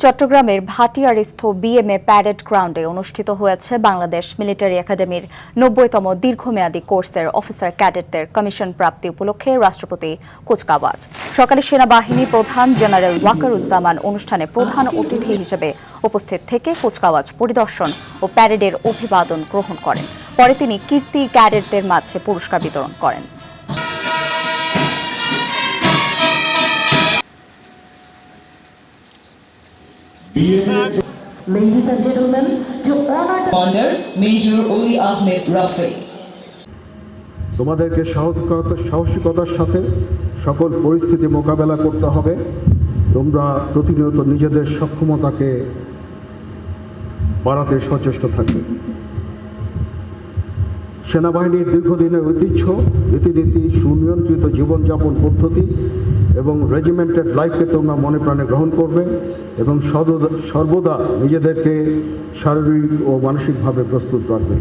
চট্টগ্রামের ভাটিয়ারস্থ BMA parade গ্রাউন্ডে অনুষ্ঠিত হয়েছে বাংলাদেশ মিলিটারি একাডেমির ৯০তম দীর্ঘমেয়াদী কোর্সের অফিসার ক্যাডেটদের কমিশন প্রাপ্তি উপলক্ষে রাষ্ট্রপতি কুচকাওয়াজ। সকালে সেনাবাহিনী প্রধান জেনারেল ওয়াকারুজ্জামান অনুষ্ঠানে প্রধান অতিথি হিসেবে উপস্থিত থেকে কুচকাওয়াজ পরিদর্শন ও প্যারেডের অভিবাদন গ্রহণ করেন। পরে তিনি কীর্তি ক্যাডেটদের মাঝে পুরস্কার বিতরণ করেন। Ladies and gentlemen, to honor Commander Major Oli Ahmed Rafi. তোমাদেরকে সাহসিকতার সাথে সকল পরিস্থিতি মোকাবেলা করতে হবে। তোমরা প্রতিনিয়ত নিজেদের সক্ষমতাকে বাড়াতে সচেষ্ট থাকবে। সেনাবাহিনীর দীর্ঘদিনের ঐতিহ্য, রীতিনীতি, সুনিয়ন্ত্রিত জীবনযাপন পদ্ধতি এবং রেজিমেন্টেড লাইফকে তোমরা মনে প্রাণে গ্রহণ করবে এবং সর্বদা নিজেদেরকে শারীরিক ও মানসিকভাবে প্রস্তুত রাখবে।